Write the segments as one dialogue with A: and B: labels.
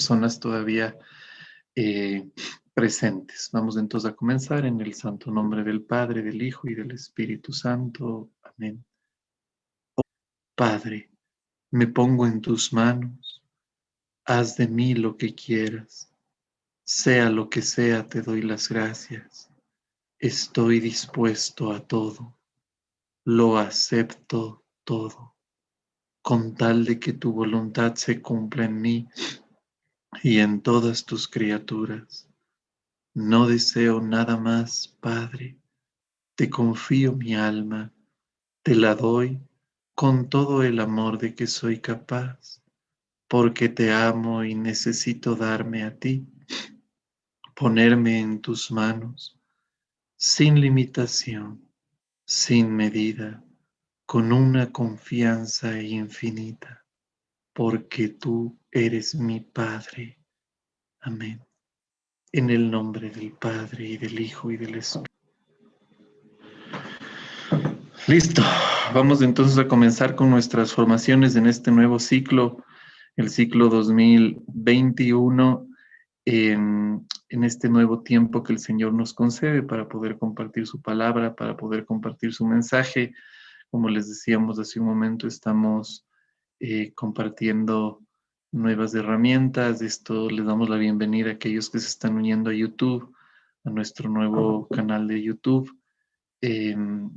A: personas todavía eh, presentes. Vamos entonces a comenzar en el santo nombre del Padre, del Hijo y del Espíritu Santo. Amén. Padre, me pongo en tus manos. Haz de mí lo que quieras. Sea lo que sea, te doy las gracias. Estoy dispuesto a todo. Lo acepto todo, con tal de que tu voluntad se cumpla en mí y en todas tus criaturas. No deseo nada más, Padre. Te confío mi alma, te la doy con todo el amor de que soy capaz, porque te amo y necesito darme a ti, ponerme en tus manos, sin limitación, sin medida, con una confianza infinita, porque tú eres mi Padre. Amén. En el nombre del Padre y del Hijo y del Espíritu. Listo, vamos entonces a comenzar con nuestras formaciones en este nuevo ciclo, el ciclo 2021, en este nuevo tiempo que el Señor nos concede para poder compartir su palabra, para poder compartir su mensaje. Como les decíamos hace un momento, estamos compartiendo nuevas herramientas. Esto les damos la bienvenida a aquellos que se están uniendo a YouTube, a nuestro nuevo canal de YouTube.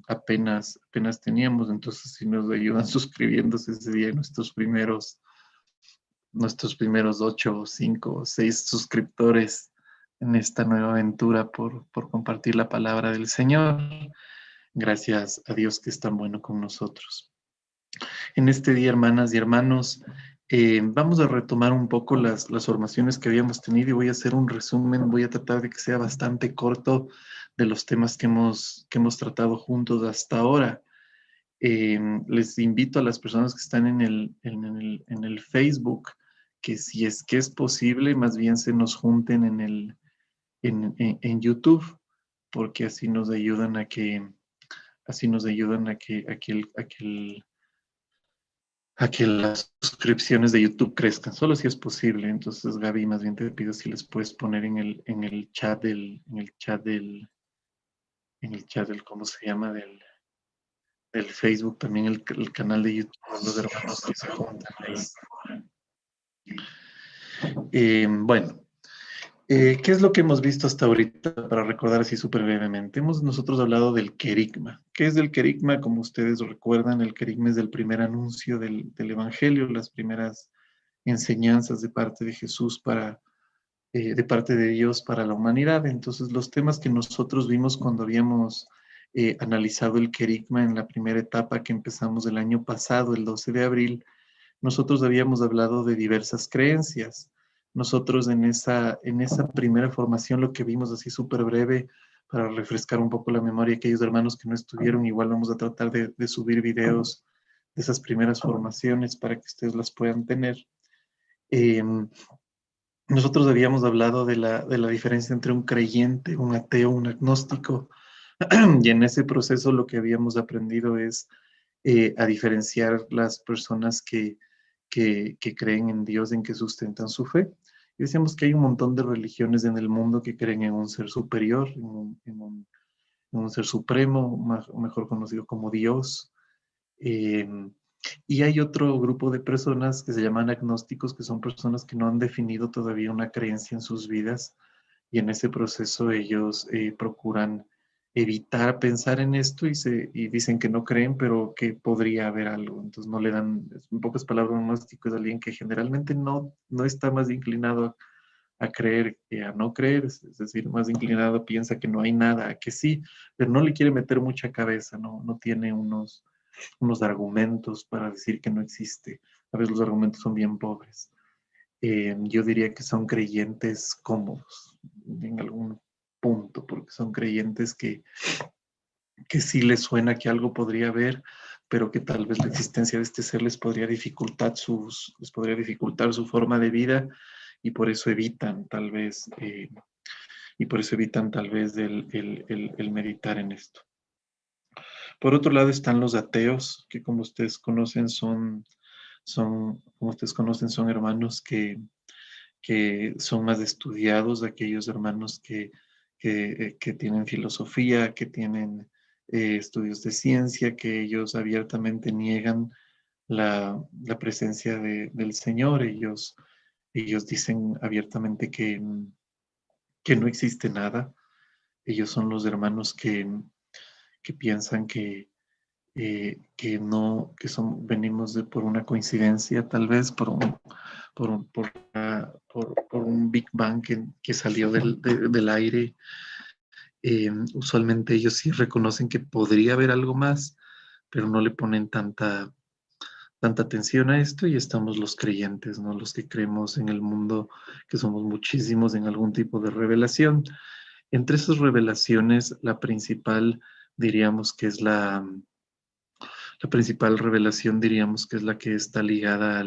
A: Apenas teníamos, entonces si nos ayudan suscribiéndose serían nuestros primeros 8, 5, 6 suscriptores en esta nueva aventura por compartir la palabra del Señor. Gracias a Dios que es tan bueno con nosotros. En este día, hermanas y hermanos, vamos a retomar un poco las formaciones que habíamos tenido y voy a hacer un resumen, voy a tratar de que sea bastante corto de los temas que hemos tratado juntos hasta ahora. Les invito a las personas que están en el Facebook que si es que es posible, más bien se nos junten en YouTube, porque así nos ayudan a que las suscripciones de YouTube crezcan, solo si es posible. Entonces, Gaby, más bien te pido si les puedes poner en el chat en el chat del, ¿cómo se llama? Del Facebook, también el canal de YouTube, los hermanos que se juntan ahí. Bueno, ¿qué es lo que hemos visto hasta ahorita para recordar así súper brevemente? Hemos nosotros hablado del querigma. ¿Qué es el querigma? Como ustedes recuerdan, el querigma es el primer anuncio del Evangelio, las primeras enseñanzas de parte de Jesús de parte de Dios para la humanidad. Entonces, los temas que nosotros vimos cuando habíamos analizado el querigma en la primera etapa que empezamos el año pasado, el 12 de abril, nosotros habíamos hablado de diversas creencias. Nosotros en esa primera formación lo que vimos así súper breve para refrescar un poco la memoria, aquellos hermanos que no estuvieron, igual vamos a tratar de subir videos de esas primeras formaciones para que ustedes las puedan tener. Eh, Nosotros habíamos hablado de la diferencia entre un creyente, un ateo, un agnóstico, y en ese proceso lo que habíamos aprendido es a diferenciar las personas que creen en Dios, en que sustentan su fe. Y decíamos que hay un montón de religiones en el mundo que creen en un ser superior, en un ser supremo, mejor conocido como Dios. Eh, y hay otro grupo de personas que se llaman agnósticos, que son personas que no han definido todavía una creencia en sus vidas y en ese proceso ellos procuran evitar pensar en esto y dicen que no creen, pero que podría haber algo. Entonces no le dan, en pocas palabras, un agnóstico es alguien que generalmente no está más inclinado a creer que a no creer, es decir, más inclinado piensa que no hay nada, a que sí, pero no le quiere meter mucha cabeza, no tiene unos argumentos para decir que no existe. A veces los argumentos son bien pobres. Yo diría que son creyentes cómodos en algún punto, porque son creyentes que sí les suena que algo podría haber, pero que tal vez la existencia de este ser les podría dificultar su forma de vida y por eso evitan tal vez, el meditar en esto. Por otro lado están los ateos, que como ustedes conocen son hermanos que son más estudiados, aquellos hermanos que tienen filosofía, que tienen estudios de ciencia, que ellos abiertamente niegan la presencia del Señor. Ellos dicen abiertamente que no existe nada. Ellos son los hermanos que piensan que no, venimos por una coincidencia, tal vez por un Big Bang que salió del aire. Usualmente ellos sí reconocen que podría haber algo más, pero no le ponen tanta atención a esto, y estamos los creyentes, ¿no? Los que creemos en el mundo, que somos muchísimos en algún tipo de revelación. Entre esas revelaciones, la principal diríamos que es la principal revelación, diríamos que es la que está ligada a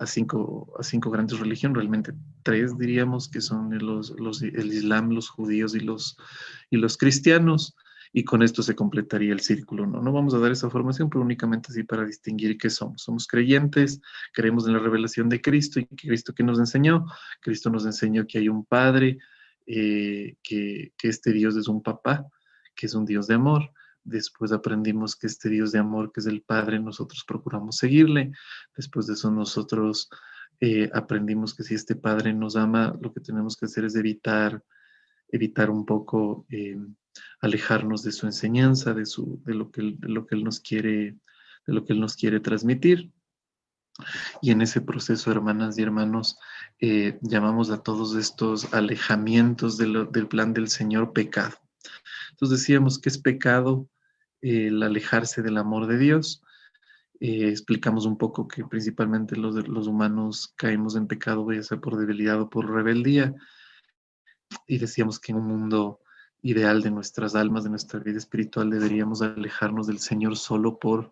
A: cinco grandes religiones, realmente tres diríamos que son el Islam, los judíos y los cristianos, y con esto se completaría el círculo, ¿no? No vamos a dar esa formación, pero únicamente así para distinguir qué somos. Somos creyentes, creemos en la revelación de Cristo, y Cristo que nos enseñó. Cristo nos enseñó que hay un Padre, que este Dios es un papá, que es un Dios de amor. Después aprendimos que este Dios de amor, que es el Padre, nosotros procuramos seguirle. Después de eso nosotros aprendimos que si este Padre nos ama, lo que tenemos que hacer es evitar un poco alejarnos de su enseñanza, de lo que Él nos quiere transmitir. Y en ese proceso, hermanas y hermanos, llamamos a todos estos alejamientos del plan del Señor pecado. Entonces decíamos que es pecado el alejarse del amor de Dios. Explicamos un poco que principalmente los humanos caemos en pecado, ya sea por debilidad o por rebeldía, y decíamos que en un mundo ideal de nuestras almas, de nuestra vida espiritual, deberíamos alejarnos del Señor solo por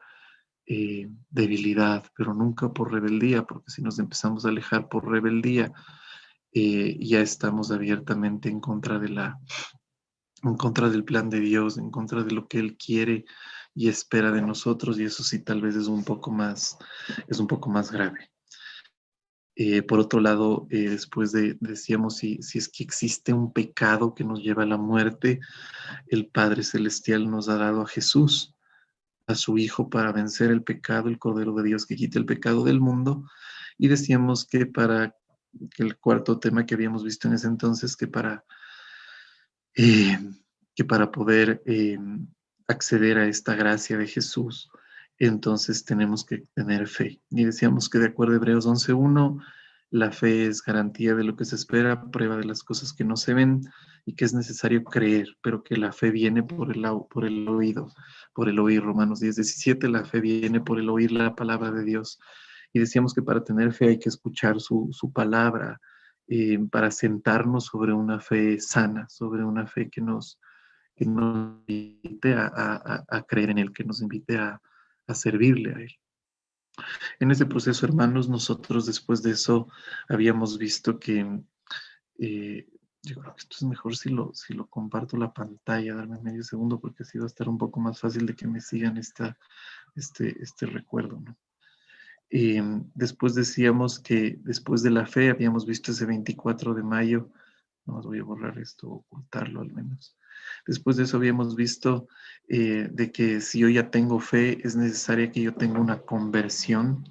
A: debilidad, pero nunca por rebeldía, porque si nos empezamos a alejar por rebeldía, ya estamos abiertamente en contra del plan de Dios, en contra de lo que Él quiere y espera de nosotros, y eso sí tal vez es un poco más grave. Por otro lado, después decíamos, si es que existe un pecado que nos lleva a la muerte, el Padre Celestial nos ha dado a Jesús, a su Hijo, para vencer el pecado, el Cordero de Dios que quita el pecado del mundo. Y decíamos que el cuarto tema que habíamos visto en ese entonces, eh, que para poder acceder a esta gracia de Jesús, entonces tenemos que tener fe. Y decíamos que de acuerdo a Hebreos 11:1, la fe es garantía de lo que se espera, prueba de las cosas que no se ven, y que es necesario creer, pero que la fe viene por el oído, por el oír. Romanos 10:17, la fe viene por el oír la palabra de Dios. Y decíamos que para tener fe hay que escuchar su palabra, para sentarnos sobre una fe sana, sobre una fe que nos invite a creer en Él, que nos invite a servirle a Él. En ese proceso, hermanos, nosotros después de eso habíamos visto que, eh, yo creo que esto es mejor si lo comparto la pantalla, darme medio segundo, porque así va a estar un poco más fácil de que me sigan este recuerdo, ¿no? Después decíamos que después de la fe habíamos visto ese 24 de mayo, no voy a borrar esto, ocultarlo al menos. Después de eso habíamos visto de que si yo ya tengo fe, es necesaria que yo tenga una conversión.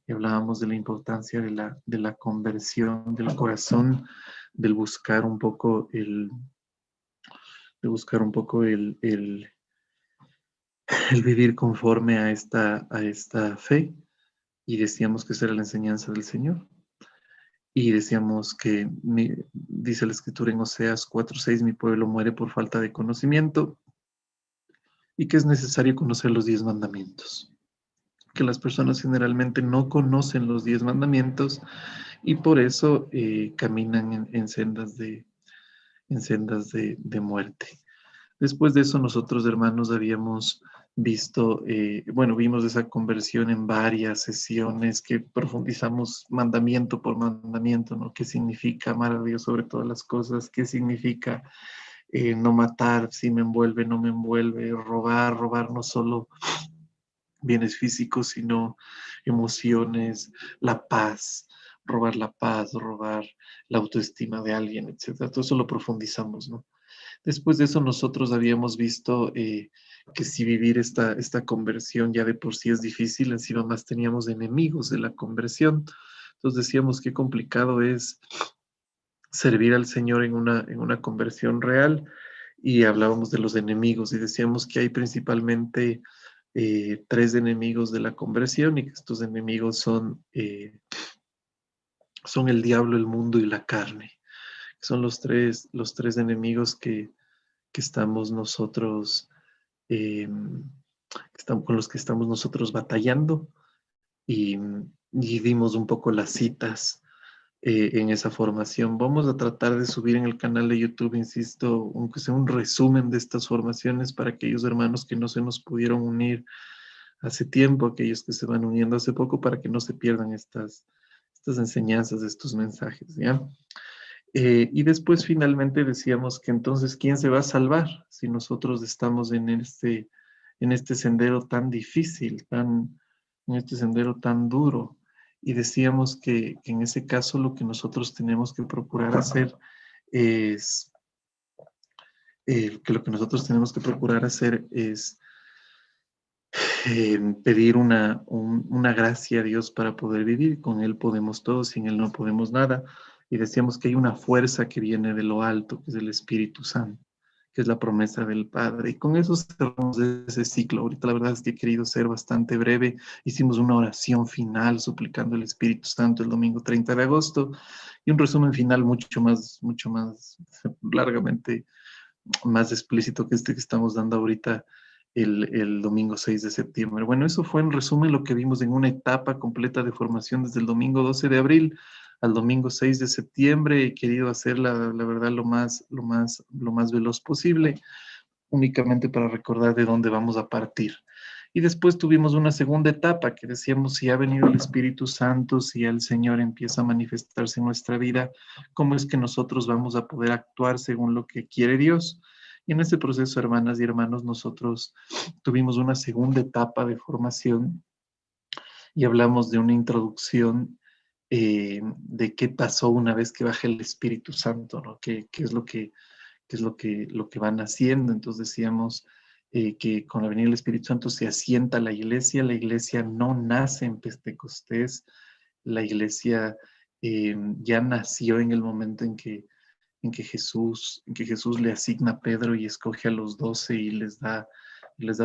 A: Y hablábamos de la importancia de la conversión del corazón, del buscar un poco el vivir conforme a esta fe. Y decíamos que esa era la enseñanza del Señor. Y decíamos que, dice la escritura en Oseas 4:6, mi pueblo muere por falta de conocimiento, y que es necesario conocer los 10 mandamientos. Que las personas generalmente no conocen los 10 mandamientos, y por eso caminan en sendas de muerte. Después de eso, nosotros, hermanos, habíamos visto, vimos esa conversión en varias sesiones que profundizamos mandamiento por mandamiento, ¿no? ¿Qué significa amar a Dios sobre todas las cosas? ¿Qué significa no matar? Si me envuelve, no me envuelve, robar no solo bienes físicos, sino emociones, la paz, robar la autoestima de alguien, etcétera. Todo eso lo profundizamos, ¿no? Después de eso, nosotros habíamos visto que si vivir esta conversión ya de por sí es difícil, encima más teníamos enemigos de la conversión. Entonces decíamos qué complicado es servir al Señor en una conversión real y hablábamos de los enemigos y decíamos que hay principalmente tres enemigos de la conversión y que estos enemigos son el diablo, el mundo y la carne. Son los tres enemigos que estamos nosotros, con los que estamos nosotros batallando y, y dimos un poco las citas en esa formación. Vamos a tratar de subir en el canal de YouTube, insisto, aunque sea un resumen de estas formaciones para aquellos hermanos que no se nos pudieron unir hace tiempo, aquellos que se van uniendo hace poco, para que no se pierdan estas enseñanzas, estos mensajes, ¿ya? Y después finalmente decíamos que entonces, ¿quién se va a salvar si nosotros estamos en este sendero tan difícil, en este sendero tan duro? Y decíamos que en ese caso lo que nosotros tenemos que procurar hacer es, que lo que nosotros tenemos que procurar hacer es pedir una gracia a Dios para poder vivir. Con Él podemos todo, sin Él no podemos nada. Y decíamos que hay una fuerza que viene de lo alto, que es el Espíritu Santo, que es la promesa del Padre. Y con eso cerramos ese ciclo. Ahorita la verdad es que he querido ser bastante breve. Hicimos una oración final suplicando el Espíritu Santo el domingo 30 de agosto y un resumen final mucho más largamente más explícito que este que estamos dando ahorita el domingo 6 de septiembre. Bueno, eso fue en resumen lo que vimos en una etapa completa de formación desde el domingo 12 de abril al domingo 6 de septiembre. He querido hacer la verdad lo más veloz posible, únicamente para recordar de dónde vamos a partir. Y después tuvimos una segunda etapa que decíamos, si ha venido el Espíritu Santo, si el Señor empieza a manifestarse en nuestra vida, ¿cómo es que nosotros vamos a poder actuar según lo que quiere Dios? Y en ese proceso, hermanas y hermanos, nosotros tuvimos una segunda etapa de formación y hablamos de una introducción de qué pasó una vez que baja el Espíritu Santo, ¿no? ¿Qué es lo que es lo que van haciendo? Entonces decíamos que con la venida del Espíritu Santo se asienta la iglesia no nace en Pentecostés, la iglesia ya nació en el momento en que Jesús le asigna a Pedro y escoge a los 12 y les da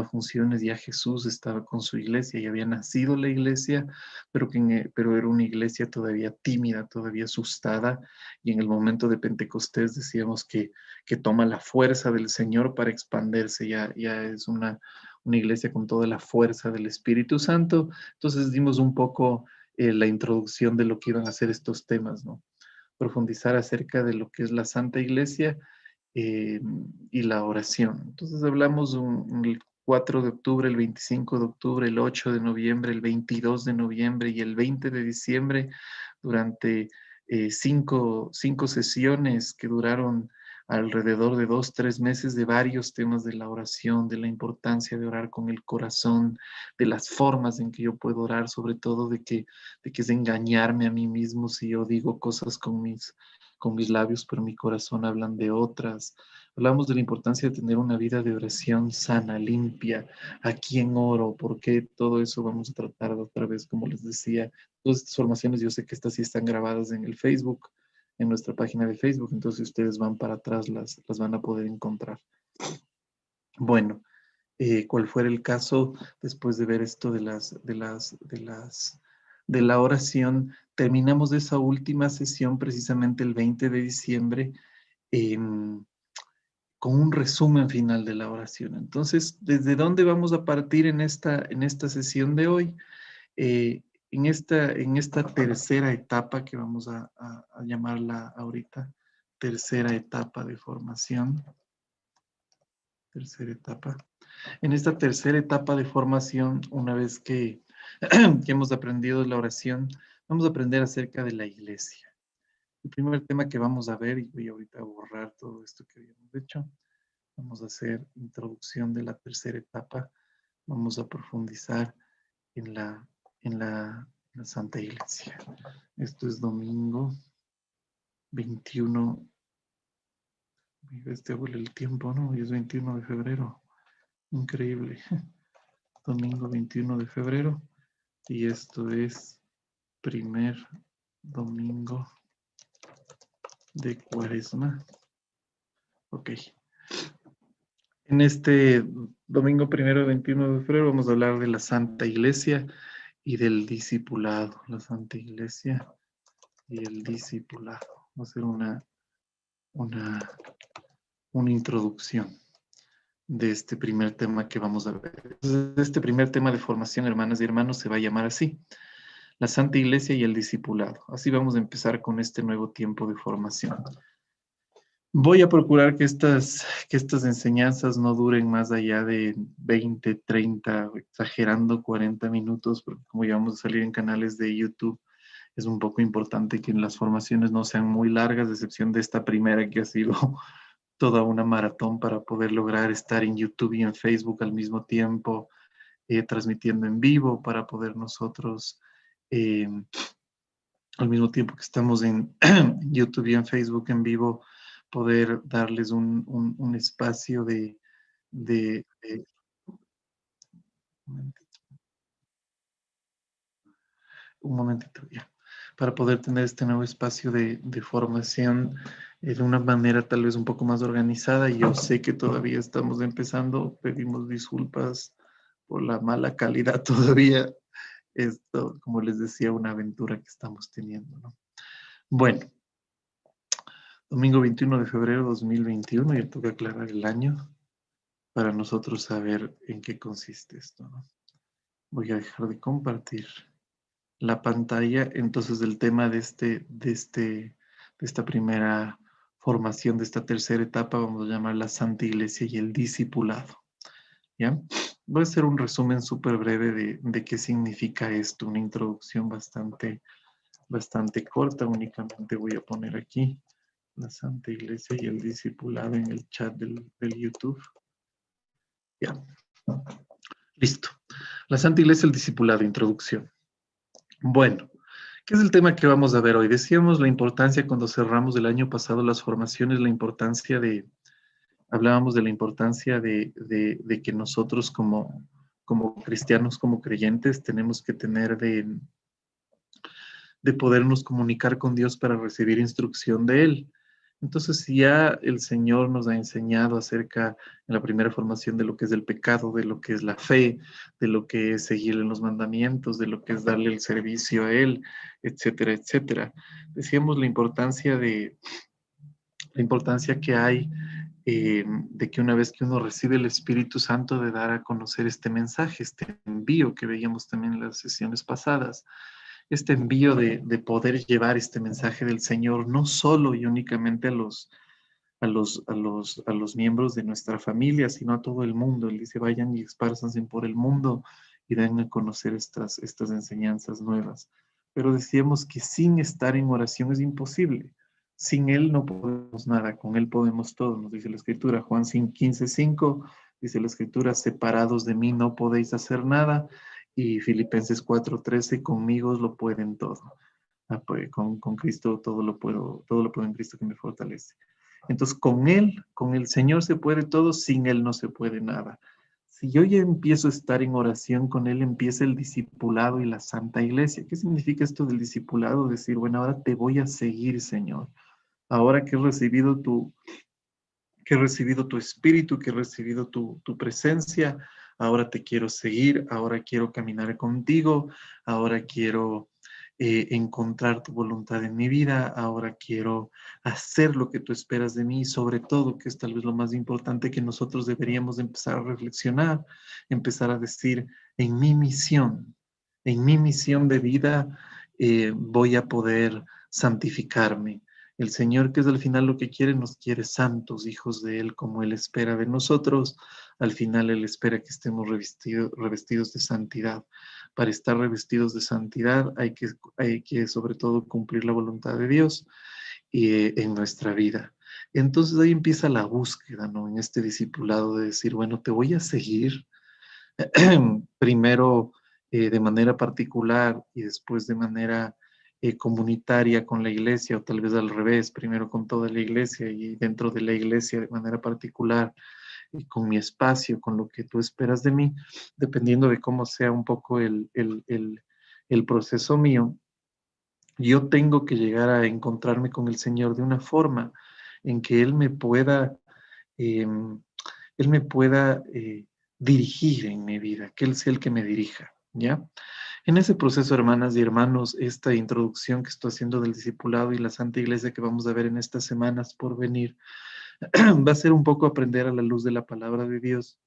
A: funciones. Ya Jesús estaba con su iglesia y había nacido la iglesia, pero era una iglesia todavía tímida, todavía asustada, y en el momento de Pentecostés decíamos que toma la fuerza del Señor para expandirse, ya es una iglesia con toda la fuerza del Espíritu Santo. Entonces dimos un poco la introducción de lo que iban a ser estos temas, ¿no? Profundizar acerca de lo que es la Santa Iglesia eh, y la oración. Entonces hablamos el 4 de octubre, el 25 de octubre, el 8 de noviembre, el 22 de noviembre y el 20 de diciembre durante cinco sesiones que duraron alrededor de 2, 3 meses, de varios temas de la oración, de la importancia de orar con el corazón, de las formas en que yo puedo orar, sobre todo de que es engañarme a mí mismo si yo digo cosas con mis labios, pero mi corazón hablan de otras. Hablamos de la importancia de tener una vida de oración sana, limpia, a quién oro, por qué todo eso vamos a tratar otra vez, como les decía. Todas estas formaciones yo sé que estas sí están grabadas en el Facebook, en nuestra página de Facebook, entonces si ustedes van para atrás las van a poder encontrar. Bueno, cual fuera el caso, después de ver esto de la oración, terminamos esa última sesión precisamente el 20 de diciembre em, con un resumen final de la oración. Entonces, ¿desde dónde vamos a partir en esta sesión de hoy? En esta tercera etapa que vamos a llamarla ahorita, tercera etapa de formación, tercera etapa. En esta tercera etapa de formación, una vez que hemos aprendido la oración, vamos a aprender acerca de la iglesia. El primer tema que vamos a ver, y voy ahorita a borrar todo esto que habíamos hecho, vamos a hacer introducción de la tercera etapa, vamos a profundizar en la Santa Iglesia. Esto es domingo 21. Huele el tiempo, ¿no? Hoy es 21 de febrero. Increíble. Domingo 21 de febrero. Y esto es primer domingo de Cuaresma. Ok. En este domingo primero 21 de febrero vamos a hablar de la Santa Iglesia y del discipulado. La Santa Iglesia y el discipulado. Va a ser una introducción de este primer tema que vamos a ver. Este primer tema de formación, hermanas y hermanos, se va a llamar así: la Santa Iglesia y el discipulado. Así vamos a empezar con este nuevo tiempo de formación. Voy a procurar que estas enseñanzas no duren más allá de 20, 30, exagerando 40 minutos, porque como ya vamos a salir en canales de YouTube, es un poco importante que las formaciones no sean muy largas, a excepción de esta primera que ha sido toda una maratón para poder lograr estar en YouTube y en Facebook al mismo tiempo, transmitiendo en vivo, para poder nosotros, eh, al mismo tiempo que estamos en YouTube y en Facebook en vivo, poder darles un espacio un momentito ya, para poder tener este nuevo espacio de formación de una manera tal vez un poco más organizada. Yo sé que todavía estamos empezando, pedimos disculpas por la mala calidad todavía. Esto, como les decía, una aventura que estamos teniendo, ¿no? Bueno, domingo 21 de febrero de 2021, ya toca aclarar el año para nosotros saber en qué consiste esto, ¿no? Voy a dejar de compartir la pantalla. Entonces, el tema de esta primera formación, de esta tercera etapa, vamos a llamar la Santa Iglesia y el discipulado, ¿ya? Voy a hacer un resumen súper breve de qué significa esto, una introducción bastante corta. Únicamente voy a poner aquí la Santa Iglesia y el discipulado en el chat del YouTube. Ya, listo. La Santa Iglesia, el discipulado, introducción. Bueno, ¿qué es el tema que vamos a ver hoy? Decíamos la importancia cuando cerramos el año pasado las formaciones, hablábamos de la importancia de que nosotros como cristianos, como creyentes, tenemos que tener de podernos comunicar con Dios para recibir instrucción de Él. Entonces, si ya el Señor nos ha enseñado acerca en la primera formación de lo que es el pecado, de lo que es la fe, de lo que es seguirle los mandamientos, de lo que es darle el servicio a Él, etcétera, etcétera. Decíamos la importancia que hay de que una vez que uno recibe el Espíritu Santo, de dar a conocer este mensaje, este envío que veíamos también en las sesiones pasadas, este envío de poder llevar este mensaje del Señor no solo y únicamente a los miembros de nuestra familia, sino a todo el mundo. Él dice: vayan y espárzanse por el mundo y den a conocer estas enseñanzas nuevas. Pero decíamos que sin estar en oración es imposible. Sin Él no podemos nada, con Él podemos todo, nos dice la Escritura. Juan 15:5 dice la Escritura: separados de mí no podéis hacer nada. Y Filipenses 4:13: conmigo lo pueden todo. Pues, con Cristo todo lo puedo en Cristo que me fortalece. Entonces, con el Señor se puede todo, sin Él no se puede nada. Si yo ya empiezo a estar en oración con Él, empieza el discipulado y la Santa Iglesia. ¿Qué significa esto del discipulado? Decir: bueno, ahora te voy a seguir, Señor. Ahora que he recibido tu espíritu, que he recibido tu presencia, ahora te quiero seguir, ahora quiero caminar contigo, ahora quiero encontrar tu voluntad en mi vida, ahora quiero hacer lo que tú esperas de mí, y sobre todo, que es tal vez lo más importante que nosotros deberíamos empezar a reflexionar, empezar a decir: en mi misión de vida voy a poder santificarme. El Señor, que es al final lo que quiere, nos quiere santos, hijos de Él, como Él espera de nosotros. Al final Él espera que estemos revestidos de santidad. Para estar revestidos de santidad hay que sobre todo cumplir la voluntad de Dios en nuestra vida. Entonces ahí empieza la búsqueda, ¿no? En este discipulado de decir: bueno, te voy a seguir. Primero de manera particular y después de manera comunitaria con la iglesia, o tal vez al revés, primero con toda la iglesia y dentro de la iglesia de manera particular y con mi espacio, con lo que tú esperas de mí, dependiendo de cómo sea un poco el proceso mío, yo tengo que llegar a encontrarme con el Señor de una forma en que eh, Él me pueda dirigir en mi vida, que Él sea el que me dirija, ¿ya? En ese proceso, hermanas y hermanos, esta introducción que estoy haciendo del discipulado y la Santa Iglesia que vamos a ver en estas semanas por venir, va a ser un poco aprender a la luz de la palabra de Dios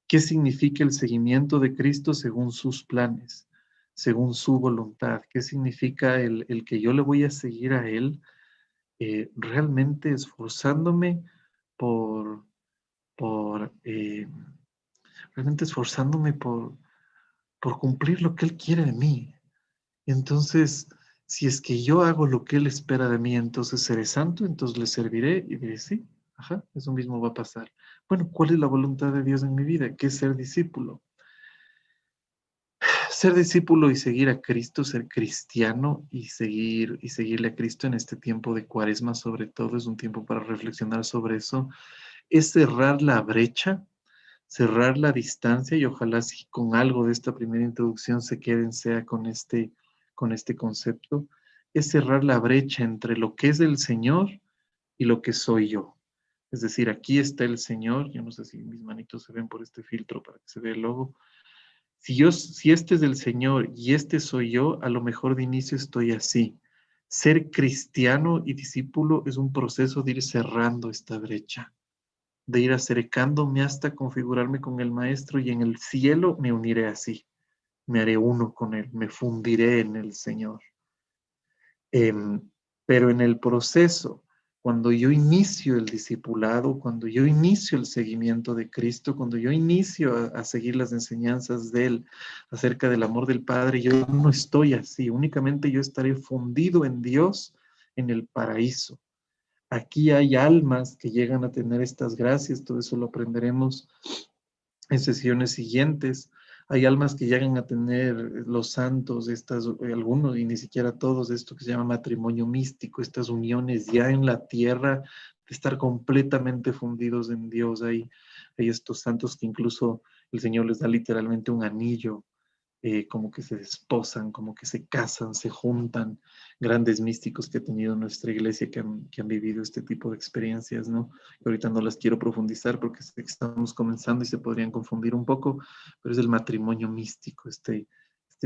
A: qué significa el seguimiento de Cristo según sus planes, según su voluntad, qué significa el que yo le voy a seguir a Él, realmente esforzándome por, por realmente esforzándome por cumplir lo que Él quiere de mí. Entonces, si es que yo hago lo que Él espera de mí, entonces seré santo, entonces le serviré y diré, sí, ajá, eso mismo va a pasar. Bueno, ¿cuál es la voluntad de Dios en mi vida? ¿Qué es ser discípulo? Ser discípulo y seguir a Cristo, ser cristiano y seguirle a Cristo en este tiempo de Cuaresma, sobre todo, es un tiempo para reflexionar sobre eso, es cerrar la brecha, cerrar la distancia y ojalá si con algo de esta primera introducción se queden sea con este concepto, es cerrar la brecha entre lo que es el Señor y lo que soy yo. Es decir, aquí está el Señor, yo no sé si mis manitos se ven por este filtro para que se vea el logo. Si este es el Señor y este soy yo, a lo mejor de inicio estoy así. Ser cristiano y discípulo es un proceso de ir cerrando esta brecha, de ir acercándome hasta configurarme con el Maestro y en el cielo me uniré así, me haré uno con Él, me fundiré en el Señor. Em, pero en el proceso, cuando yo inicio el discipulado, cuando yo inicio el seguimiento de Cristo, cuando yo inicio a seguir las enseñanzas de Él acerca del amor del Padre, yo no estoy así, únicamente yo estaré fundido en Dios en el paraíso. Aquí hay almas que llegan a tener estas gracias, todo eso lo aprenderemos en sesiones siguientes. Hay almas que llegan a tener los santos, algunos y ni siquiera todos, esto que se llama matrimonio místico, estas uniones ya en la tierra, de estar completamente fundidos en Dios. Hay estos santos que incluso el Señor les da literalmente un anillo, como que se desposan, como que se casan, se juntan, grandes místicos que ha tenido nuestra iglesia que han vivido este tipo de experiencias, ¿no? Y ahorita no las quiero profundizar porque sé que estamos comenzando y se podrían confundir un poco, pero es el matrimonio místico, este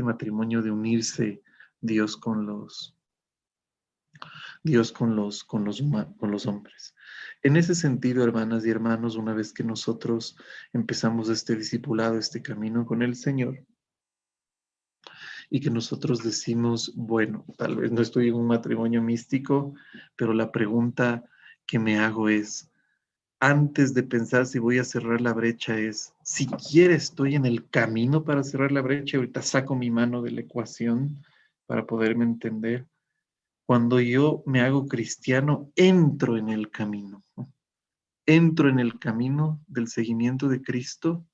A: matrimonio de unirse Dios con con los hombres. En ese sentido, hermanas y hermanos, una vez que nosotros empezamos este discipulado, este camino con el Señor, y que nosotros decimos, bueno, tal vez no estoy en un matrimonio místico, pero la pregunta que me hago es, antes de pensar si voy a cerrar la brecha, es, siquiera estoy en el camino para cerrar la brecha, ahorita saco mi mano de la ecuación para poderme entender. Cuando yo me hago cristiano, entro en el camino, ¿no? Entro en el camino del seguimiento de Cristo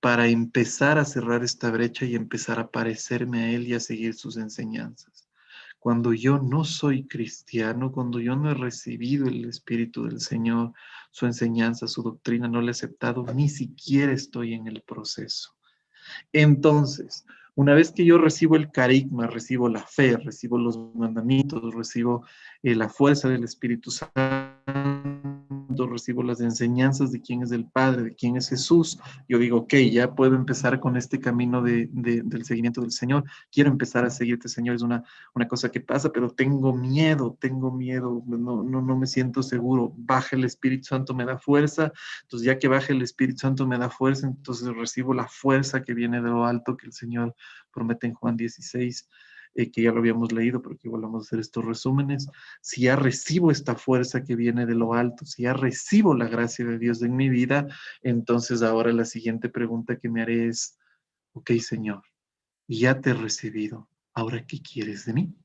A: para empezar a cerrar esta brecha y empezar a parecerme a Él y a seguir sus enseñanzas. Cuando yo no soy cristiano, cuando yo no he recibido el Espíritu del Señor, su enseñanza, su doctrina, no la he aceptado, ni siquiera estoy en el proceso. Entonces, una vez que yo recibo el carisma, recibo la fe, recibo los mandamientos, recibo la fuerza del Espíritu Santo, recibo las enseñanzas de quién es el Padre, de quién es Jesús, yo digo, ok, ya puedo empezar con este camino del seguimiento del Señor, quiero empezar a seguirte, Señor, es una cosa que pasa, pero tengo miedo, no me siento seguro, baja el Espíritu Santo, me da fuerza, entonces ya que baja el Espíritu Santo, me da fuerza, entonces recibo la fuerza que viene de lo alto que el Señor promete en Juan 16, que ya lo habíamos leído, pero que igual vamos a hacer estos resúmenes. Si ya recibo esta fuerza que viene de lo alto, si ya recibo la gracia de Dios en mi vida, entonces ahora la siguiente pregunta que me haré es, ok, Señor, ya te he recibido, ¿ahora qué quieres de mí?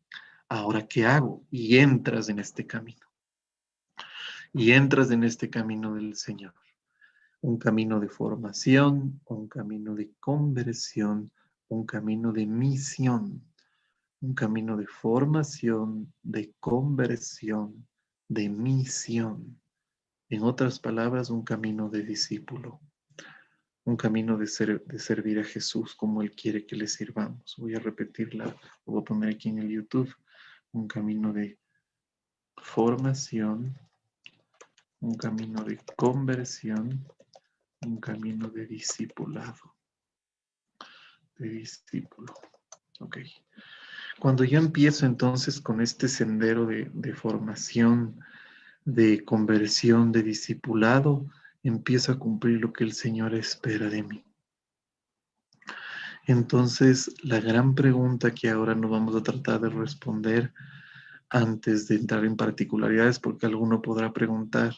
A: ¿Ahora qué hago? Y entras en este camino. Y entras en este camino del Señor. un camino de formación, un camino de conversión, un camino de misión, un camino de formación, de conversión, de misión. En otras palabras, un camino de discípulo, un camino de servir a Jesús como Él quiere que le sirvamos. Voy a repetirla, lo voy a poner aquí en el YouTube. Un camino de formación, un camino de conversión, un camino de discipulado, de discípulo. Ok. Cuando yo empiezo entonces con este sendero de formación, de conversión, de discipulado, empiezo a cumplir lo que el Señor espera de mí. Entonces, la gran pregunta que ahora nos vamos a tratar de responder antes de entrar en particularidades, porque alguno podrá preguntar,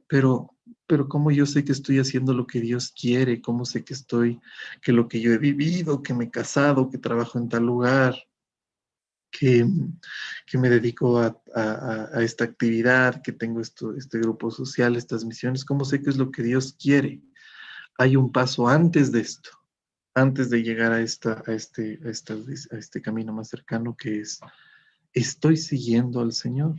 A: pero, pero ¿cómo yo sé que estoy haciendo lo que Dios quiere? ¿Cómo sé que lo que yo he vivido, que me he casado, que trabajo en tal lugar, que, que me dedico a esta actividad, que tengo este grupo social, estas misiones? ¿Cómo sé que es lo que Dios quiere? Hay un paso antes de esto, antes de llegar a este camino más cercano, que es, estoy siguiendo al Señor,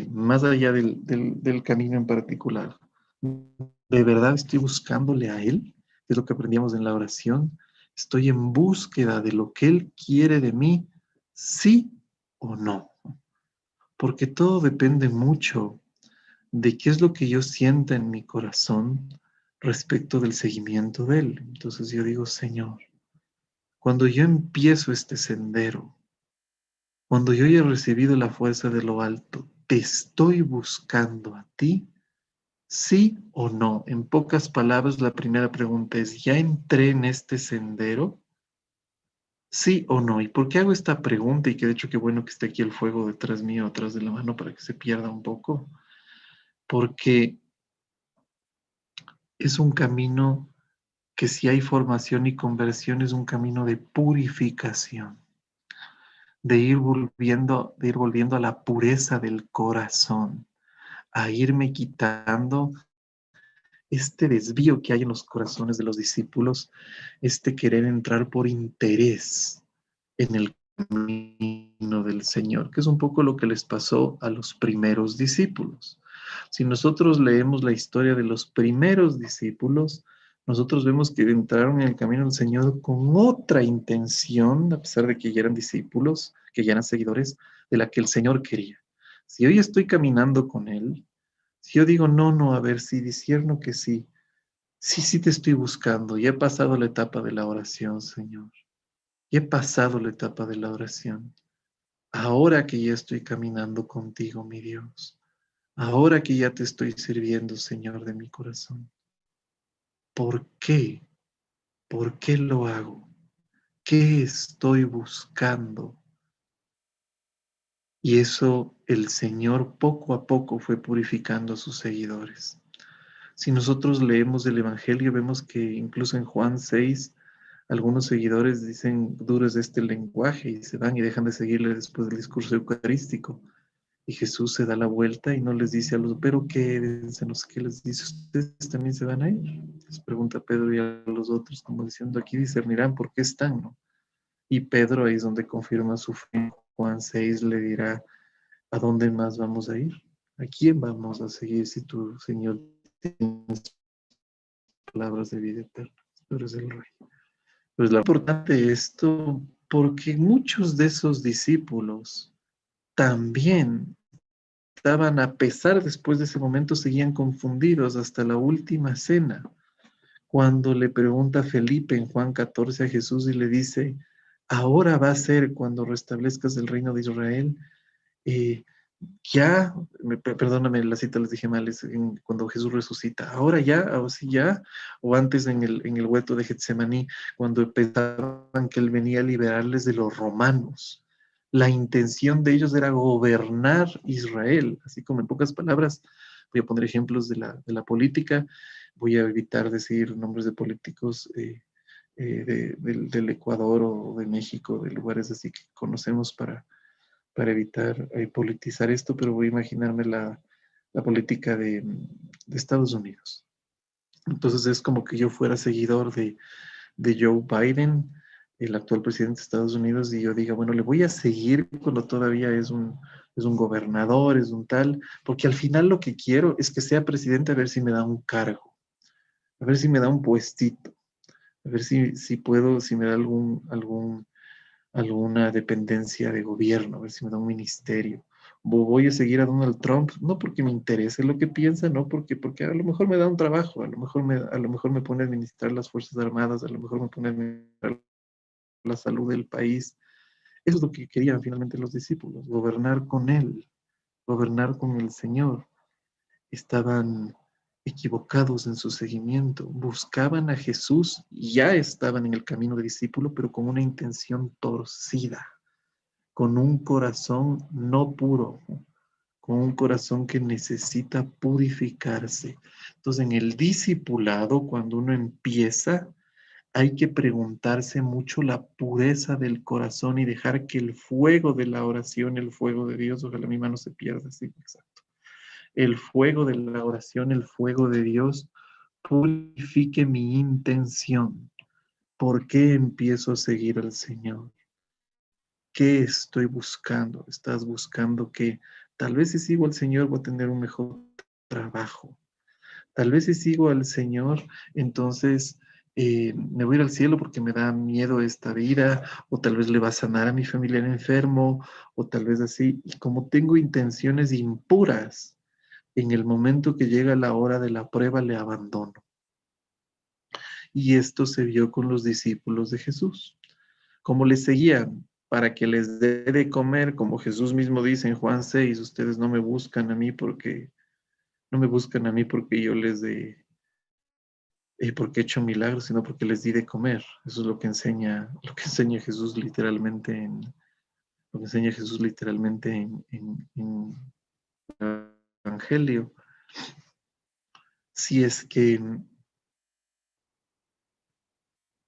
A: más allá del camino en particular. ¿De verdad estoy buscándole a Él? Es lo que aprendíamos en la oración. Estoy en búsqueda de lo que Él quiere de mí, sí o no. Porque todo depende mucho de qué es lo que yo sienta en mi corazón respecto del seguimiento de Él. Entonces yo digo, Señor, cuando yo empiezo este sendero, cuando yo haya recibido la fuerza de lo alto, ¿te estoy buscando a ti? ¿Sí o no? En pocas palabras, la primera pregunta es, ¿ya entré en este sendero? ¿Sí o no? ¿Y por qué hago esta pregunta? Y que de hecho qué bueno que esté aquí el fuego detrás mío, atrás de la mano, para que se pierda un poco. Porque es un camino que, si hay formación y conversión, es un camino de purificación, de ir volviendo a la pureza del corazón, a irme quitando este desvío que hay en los corazones de los discípulos, este querer entrar por interés en el camino del Señor, que es un poco lo que les pasó a los primeros discípulos. Si nosotros leemos la historia de los primeros discípulos, nosotros vemos que entraron en el camino del Señor con otra intención, a pesar de que ya eran discípulos, que ya eran seguidores, de la que el Señor quería. Si hoy estoy caminando con Él, si yo digo, no, no, a ver, si discierno que sí, sí, sí te estoy buscando, ya he pasado la etapa de la oración, Señor, ya he pasado la etapa de la oración, ahora que ya estoy caminando contigo, mi Dios, ahora que ya te estoy sirviendo, Señor de mi corazón, ¿por qué? ¿Por qué lo hago? ¿Qué estoy buscando? Y eso el Señor poco a poco fue purificando a sus seguidores. Si nosotros leemos el Evangelio, vemos que incluso en Juan 6, algunos seguidores dicen duros de este lenguaje y se van y dejan de seguirle después del discurso eucarístico. Y Jesús se da la vuelta y no les dice a los, pero qué, no sé qué les dice, ustedes también se van a ir. Les pregunta Pedro y a los otros, como diciendo, aquí discernirán por qué están, ¿no? Y Pedro ahí es donde confirma su fe. Juan 6 le dirá, ¿a dónde más vamos a ir? ¿A quién vamos a seguir si tu Señor tienes palabras de vida eterna? Tú eres el Rey. Pues lo importante esto, porque muchos de esos discípulos también estaban, a pesar después de ese momento, seguían confundidos hasta la última cena, cuando le pregunta Felipe en Juan 14 a Jesús y le dice, ahora va a ser cuando restablezcas el reino de Israel. eh, ya, perdóname, la cita les dije mal, es cuando Jesús resucita, ahora ya, o sí ya, o antes en el huerto de Getsemaní, cuando pensaban que Él venía a liberarles de los romanos. La intención de ellos era gobernar Israel, así como en pocas palabras, voy a poner ejemplos de la política, voy a evitar decir nombres de políticos del Ecuador o de México, de lugares así que conocemos para evitar politizar esto, pero voy a imaginarme la política de Estados Unidos. Entonces es como que yo fuera seguidor de Joe Biden, el actual presidente de Estados Unidos, y yo diga, bueno, le voy a seguir cuando todavía es un gobernador, es un tal, porque al final lo que quiero es que sea presidente a ver si me da un cargo, a ver si me da un puestito, a ver si puedo, si me da alguna dependencia de gobierno, a ver si me da un ministerio. Voy a seguir a Donald Trump, no porque me interese lo que piensa, no porque a lo mejor me da un trabajo, a lo mejor me pone a administrar las Fuerzas Armadas, a lo mejor me pone a administrar la salud del país. Eso es lo que querían finalmente los discípulos, gobernar con Él, gobernar con el Señor. Estaban equivocados en su seguimiento, buscaban a Jesús, ya estaban en el camino de discípulo, pero con una intención torcida, con un corazón no puro, con un corazón que necesita purificarse. Entonces, en el discipulado, cuando uno empieza, hay que preguntarse mucho la pureza del corazón y dejar que el fuego de la oración, el fuego de Dios, ojalá mi mano se pierda, sí, exacto. El fuego de la oración, el fuego de Dios, purifique mi intención. ¿Por qué empiezo a seguir al Señor? ¿Qué estoy buscando? ¿Estás buscando que tal vez si sigo al Señor voy a tener un mejor trabajo? Tal vez si sigo al Señor, entonces me voy a ir al cielo porque me da miedo esta vida, o tal vez le va a sanar a mi familiar enfermo, o tal vez así. Y como tengo intenciones impuras, en el momento que llega la hora de la prueba le abandono. Y esto se vio con los discípulos de Jesús. Como les seguían para que les dé de comer, como Jesús mismo dice en Juan 6, ustedes no me buscan a mí porque, no me buscan a mí porque yo les dé porque he hecho milagros, sino porque les di de comer. Eso es lo que enseña Jesús literalmente lo que enseña Jesús literalmente en el Evangelio. Si es que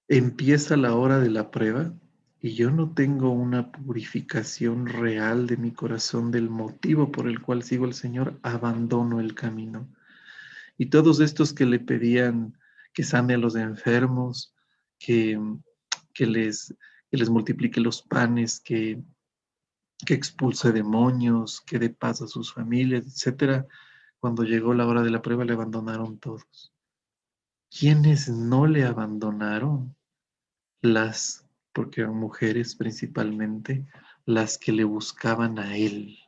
A: empieza la hora de la prueba y yo no tengo una purificación real de mi corazón del motivo por el cual sigo al Señor, abandono el camino. Y todos estos que le pedían que sane a los enfermos, que, que les, que les multiplique los panes, que expulse demonios, que dé paz a sus familias, etcétera, cuando llegó la hora de la prueba le abandonaron todos. ¿Quiénes no le abandonaron? Las, porque eran mujeres principalmente, las que le buscaban a él,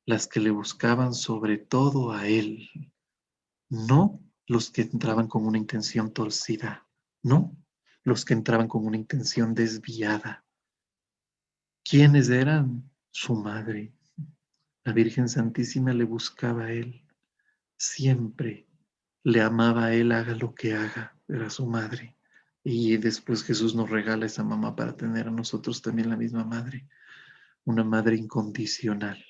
A: las que le buscaban sobre todo a él. No los que entraban con una intención torcida, no los que entraban con una intención desviada. ¿Quiénes eran? Su madre. La Virgen Santísima le buscaba a él, siempre le amaba a él, haga lo que haga, era su madre. Y después Jesús nos regala esa mamá para tener a nosotros también la misma madre, una madre incondicional.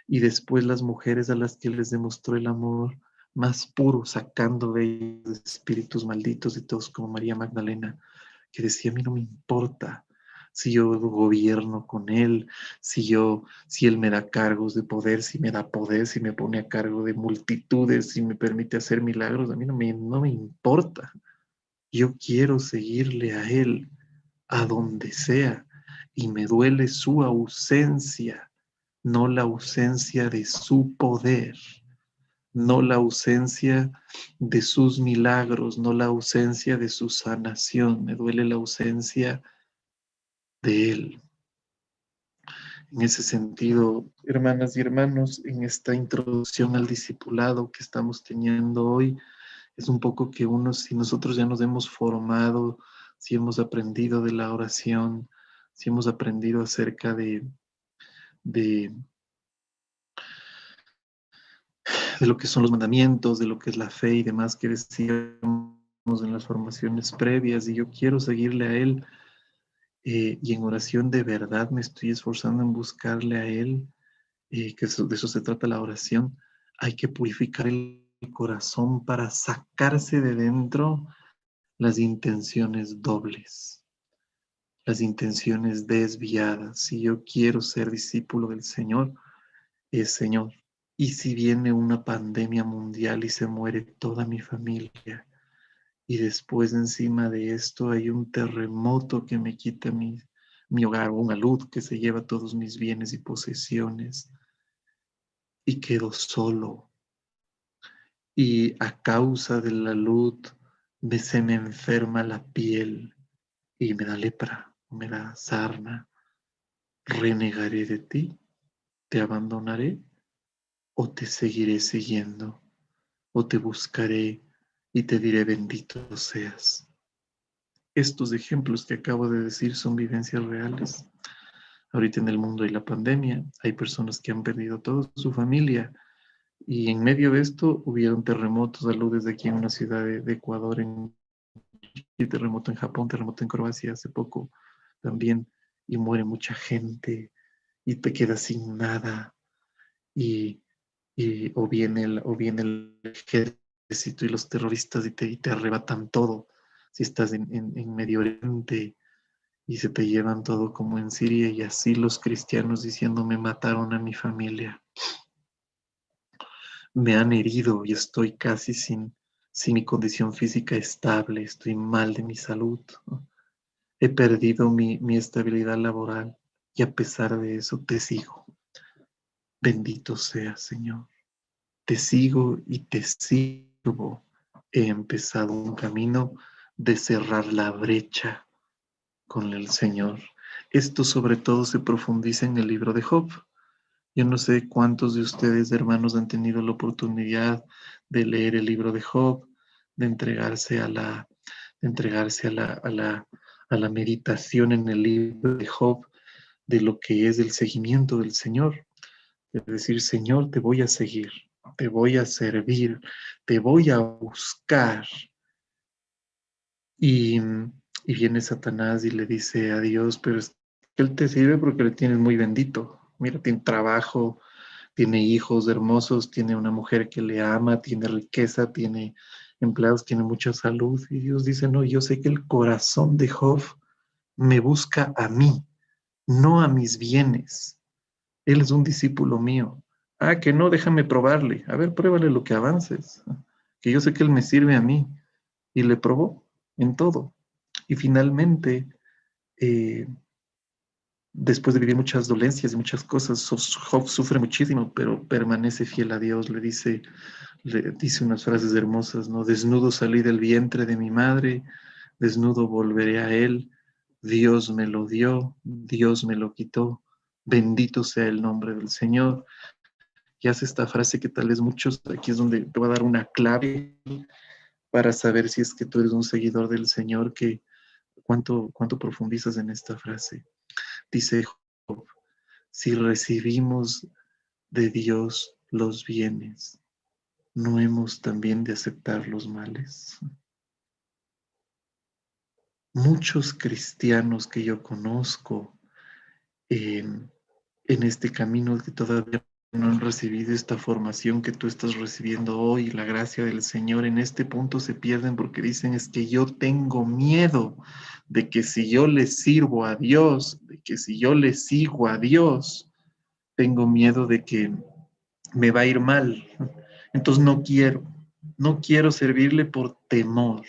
A: Y después las mujeres a las que les demostró el amor más puro, sacando de ellos espíritus malditos y todos, como María Magdalena, que decía, a mí no me importa si yo gobierno con él, si él me da cargos de poder, si me da poder, si me pone a cargo de multitudes, si me permite hacer milagros, a mí no me importa. Yo quiero seguirle a él a donde sea y me duele su ausencia, no la ausencia de su poder, no la ausencia de sus milagros, no la ausencia de su sanación, me duele la ausencia de él. En ese sentido, hermanas y hermanos, en esta introducción al discipulado que estamos teniendo hoy, es un poco que uno, si nosotros ya nos hemos formado, si hemos aprendido de la oración, si hemos aprendido acerca de, de lo que son los mandamientos, de lo que es la fe y demás que decíamos en las formaciones previas, y yo quiero seguirle a Él, y en oración de verdad me estoy esforzando en buscarle a Él, que de eso se trata la oración. Hay que purificar el corazón para sacarse de dentro las intenciones dobles, las intenciones desviadas. Si yo quiero ser discípulo del Señor, es Señor, ¿Y si viene una pandemia mundial y se muere toda mi familia? Y después encima de esto hay un terremoto que me quita mi hogar, una luz que se lleva todos mis bienes y posesiones y quedo solo. Y a causa de la luz se me enferma la piel y me da lepra, me da sarna. ¿Renegaré de ti? ¿Te abandonaré? ¿O te seguiré siguiendo? ¿O te buscaré y te diré bendito seas? Estos ejemplos que acabo de decir son vivencias reales. Ahorita en el mundo hay la pandemia, hay personas que han perdido toda su familia y en medio de esto hubieron terremotos, salud desde aquí en una ciudad de Ecuador, y terremoto en Japón, terremoto en Croacia hace poco también, y muere mucha gente y te quedas sin nada y, o viene el ejército y los terroristas y te arrebatan todo. Si estás en Medio Oriente y se te llevan todo como en Siria y así los cristianos diciendo me mataron a mi familia, me han herido y estoy casi sin mi condición física estable, estoy mal de mi salud, ¿no? He perdido mi estabilidad laboral y a pesar de eso te sigo. Bendito seas, Señor. Te sigo y te sirvo. He empezado un camino de cerrar la brecha con el Señor. Esto sobre todo se profundiza en el libro de Job. Yo no sé cuántos de ustedes, hermanos, han tenido la oportunidad de leer el libro de Job, de entregarse a la meditación en el libro de Job, de lo que es el seguimiento del Señor. Es decir, Señor, te voy a seguir, te voy a servir, te voy a buscar. Y, y viene Satanás y le dice a Dios, pero es que Él te sirve porque le tienes muy bendito. Mira, tiene trabajo, tiene hijos hermosos, tiene una mujer que le ama, tiene riqueza, tiene empleados, tiene mucha salud. Y Dios dice, no, yo sé que el corazón de Job me busca a mí, no a mis bienes. Él es un discípulo mío. Ah, que no, déjame probarle. A ver, pruébale lo que avances. Que yo sé que Él me sirve a mí. Y le probó en todo. Y finalmente, eh, después de vivir muchas dolencias y muchas cosas, Job sufre muchísimo, pero permanece fiel a Dios. Le dice unas frases hermosas, ¿no? Desnudo salí del vientre de mi madre, desnudo volveré a él. Dios me lo dio, Dios me lo quitó. Bendito sea el nombre del Señor. Y hace esta frase que tal vez muchos, aquí es donde te voy a dar una clave para saber si es que tú eres un seguidor del Señor, que cuánto profundizas en esta frase. Dice Job, si recibimos de Dios los bienes, ¿no hemos también de aceptar los males? Muchos cristianos que yo conozco en este camino que todavía no han recibido esta formación que tú estás recibiendo hoy, la gracia del Señor, en este punto se pierden porque dicen es que yo tengo miedo de que si yo le sirvo a Dios, de que si yo le sigo a Dios, tengo miedo de que me va a ir mal. Entonces no quiero servirle por temor,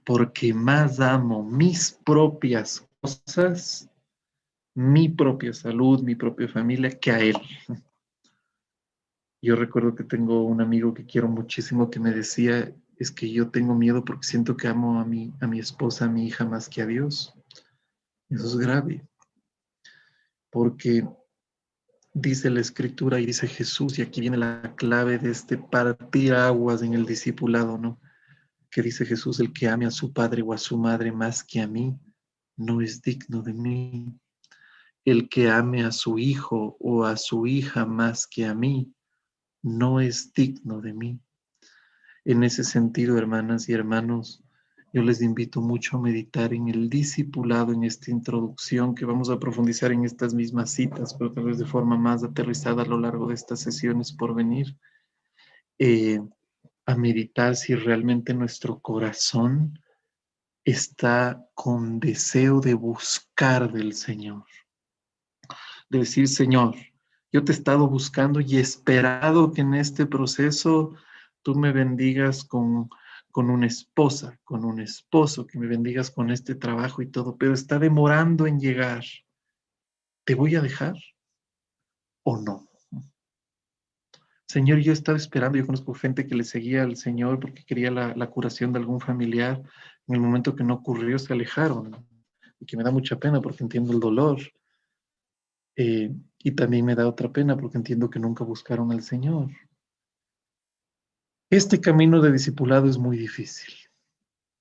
A: porque más amo mis propias cosas, mi propia salud, mi propia familia, que a Él. Yo recuerdo que tengo un amigo que quiero muchísimo que me decía, es que yo tengo miedo porque siento que amo a mi esposa, a mi hija más que a Dios. Eso es grave, porque dice la Escritura y dice Jesús, y aquí viene la clave de este partir aguas en el discipulado, ¿no? Que dice Jesús, el que ame a su padre o a su madre más que a mí, no es digno de mí. El que ame a su hijo o a su hija más que a mí, no es digno de mí. En ese sentido, hermanas y hermanos, yo les invito mucho a meditar en el discipulado, en esta introducción que vamos a profundizar en estas mismas citas, pero tal vez de forma más aterrizada a lo largo de estas sesiones por venir, eh, a meditar si realmente nuestro corazón está con deseo de buscar del Señor, de decir, Señor, Yo te he estado buscando y he esperado que en este proceso tú me bendigas con una esposa, con un esposo, que me bendigas con este trabajo y todo, pero está demorando en llegar. ¿Te voy a dejar o no? Señor, yo estaba esperando, yo conozco gente que le seguía al Señor porque quería la curación de algún familiar. En el momento que no ocurrió, se alejaron, ¿no? Y que me da mucha pena porque entiendo el dolor. Y también me da otra pena porque entiendo que nunca buscaron al Señor. Este camino de discipulado es muy difícil,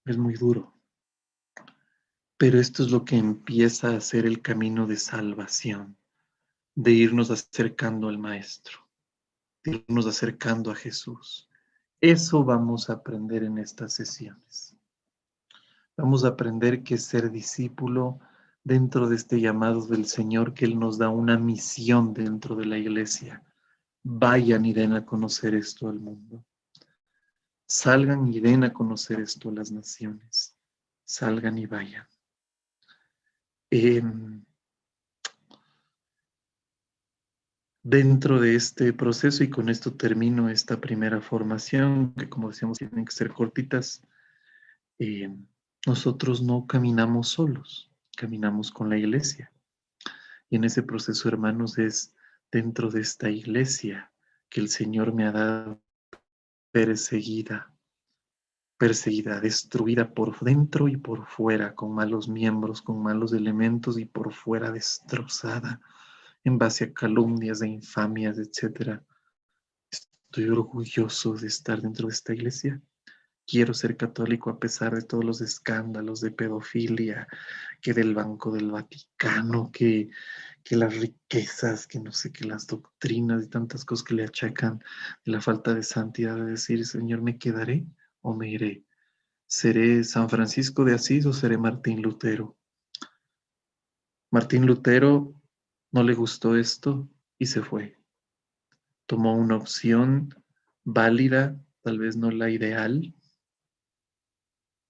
A: es muy duro, pero esto es lo que empieza a ser el camino de salvación, de irnos acercando al Maestro, de irnos acercando a Jesús. Eso vamos a aprender en estas sesiones. Vamos a aprender que ser discípulo dentro de este llamado del Señor, que Él nos da una misión dentro de la iglesia. Vayan y den a conocer esto al mundo. Salgan y den a conocer esto a las naciones. Salgan y vayan. Dentro de este proceso, y con esto termino esta primera formación, que como decíamos tienen que ser cortitas, eh, nosotros no caminamos solos, caminamos con la iglesia. Y en ese proceso, hermanos, es dentro de esta iglesia que el Señor me ha dado perseguida, perseguida, destruida por dentro y por fuera, con malos miembros, con malos elementos y por fuera destrozada en base a calumnias e infamias, etcétera. Estoy orgulloso de estar dentro de esta iglesia. Quiero ser católico a pesar de todos los escándalos de pedofilia, que del Banco del Vaticano, que las riquezas, que no sé, que las doctrinas y tantas cosas que le achacan de la falta de santidad, de decir, Señor, ¿me quedaré o me iré? ¿Seré San Francisco de Asís o seré Martín Lutero? Martín Lutero no le gustó esto y se fue. Tomó una opción válida, tal vez no la ideal,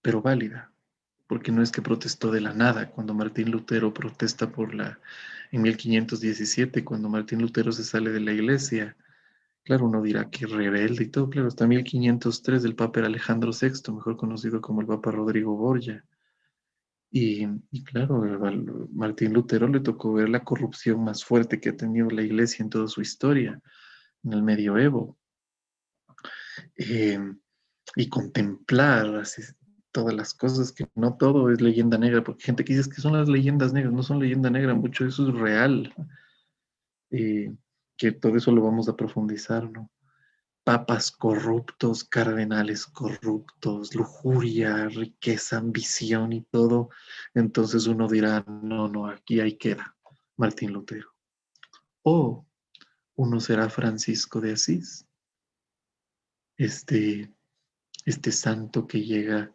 A: pero válida, porque no es que protestó de la nada. Cuando Martín Lutero protesta en 1517, cuando Martín Lutero se sale de la iglesia, claro, uno dirá que rebelde y todo, claro, hasta 1503 el Papa era Alejandro VI, mejor conocido como el Papa Rodrigo Borgia. Y claro, Martín Lutero le tocó ver la corrupción más fuerte que ha tenido la iglesia en toda su historia, en el medioevo. eh, y contemplar así, todas las cosas, que no todo es leyenda negra, porque hay gente que dice que son las leyendas negras, no son leyenda negra, mucho de eso es real, que todo eso lo vamos a profundizar, ¿no? Papas corruptos, cardenales corruptos, lujuria, riqueza, ambición y todo. Entonces uno dirá, no, no, aquí ahí queda Martín Lutero. O uno será Francisco de Asís, este, este santo que llega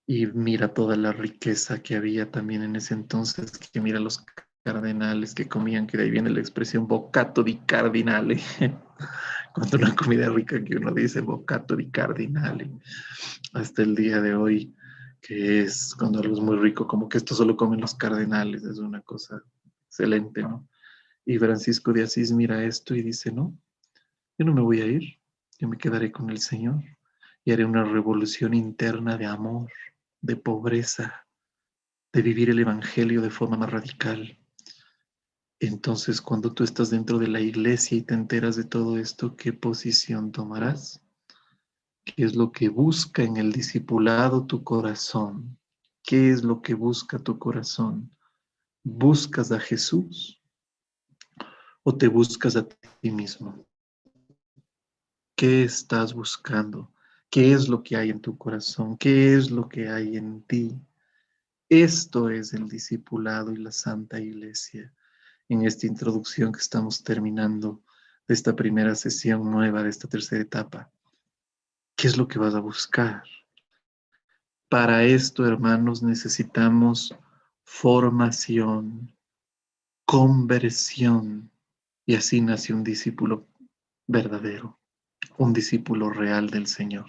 A: y mira toda la riqueza que había también en ese entonces, que mira los cardenales que comían, que de ahí viene la expresión bocato di cardinale, cuando una comida rica que uno dice bocato di cardinale, hasta el día de hoy, que es cuando algo es muy rico, como que esto solo comen los cardenales, es una cosa excelente, ¿no? Y Francisco de Asís mira esto y dice, no, yo no me voy a ir, yo me quedaré con el Señor y haré una revolución interna de amor, de pobreza, de vivir el Evangelio de forma más radical. Entonces, cuando tú estás dentro de la iglesia y te enteras de todo esto, ¿qué posición tomarás? ¿Qué es lo que busca en el discipulado tu corazón? ¿Qué es lo que busca tu corazón? ¿Buscas a Jesús o te buscas a ti mismo? ¿Qué estás buscando? ¿Qué es lo que hay en tu corazón? ¿Qué es lo que hay en ti? Esto es el discipulado y la Santa Iglesia. En esta introducción que estamos terminando de esta primera sesión nueva, de esta tercera etapa, ¿qué es lo que vas a buscar? Para esto, hermanos, necesitamos formación, conversión, y así nace un discípulo verdadero, un discípulo real del Señor.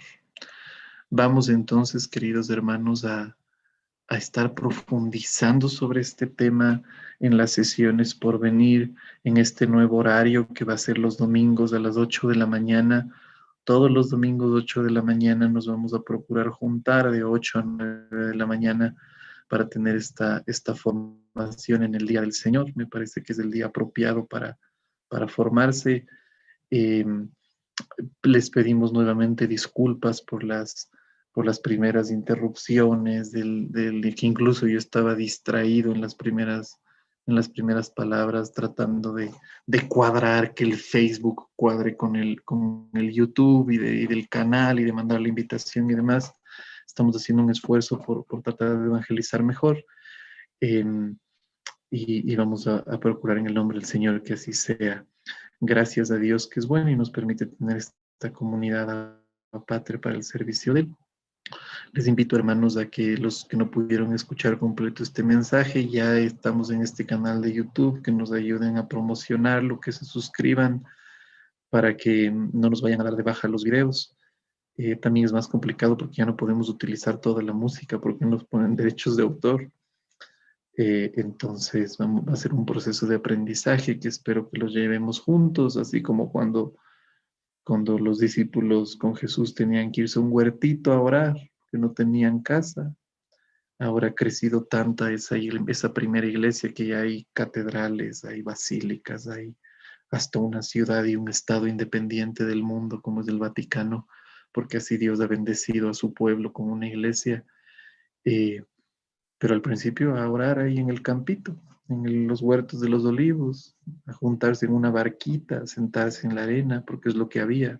A: Vamos entonces, queridos hermanos, a a estar profundizando sobre este tema en las sesiones por venir, en este nuevo horario que va a ser los domingos a las 8 de la mañana. Todos los domingos 8 de la mañana nos vamos a procurar juntar de 8 a 9 de la mañana para tener esta formación en el Día del Señor. Me parece que es el día apropiado para formarse. Eh, Les pedimos nuevamente disculpas por las primeras interrupciones, que incluso yo estaba distraído en las primeras palabras, tratando de cuadrar, que el Facebook cuadre con el YouTube y del canal y de mandar la invitación y demás. Estamos haciendo un esfuerzo por tratar de evangelizar mejor. eh, y vamos a procurar en el nombre del Señor que así sea. Gracias a Dios que es bueno y nos permite tener esta comunidad patria para el servicio de Él. Les invito, hermanos, a que los que no pudieron escuchar completo este mensaje, ya estamos en este canal de YouTube, que nos ayuden a promocionarlo, que se suscriban para que no nos vayan a dar de baja los videos. También es más complicado porque ya no podemos utilizar toda la música porque nos ponen derechos de autor. Entonces va a ser un proceso de aprendizaje que espero que lo llevemos juntos, así como cuando los discípulos con Jesús tenían que irse a un huertito a orar, que no tenían casa. Ahora ha crecido tanta esa primera iglesia que ya hay catedrales, hay basílicas, hay hasta una ciudad y un estado independiente del mundo como es el Vaticano, porque así Dios ha bendecido a su pueblo con una iglesia. Eh, pero al principio a orar ahí en el campito, los huertos de los olivos, a juntarse en una barquita, a sentarse en la arena, porque es lo que había.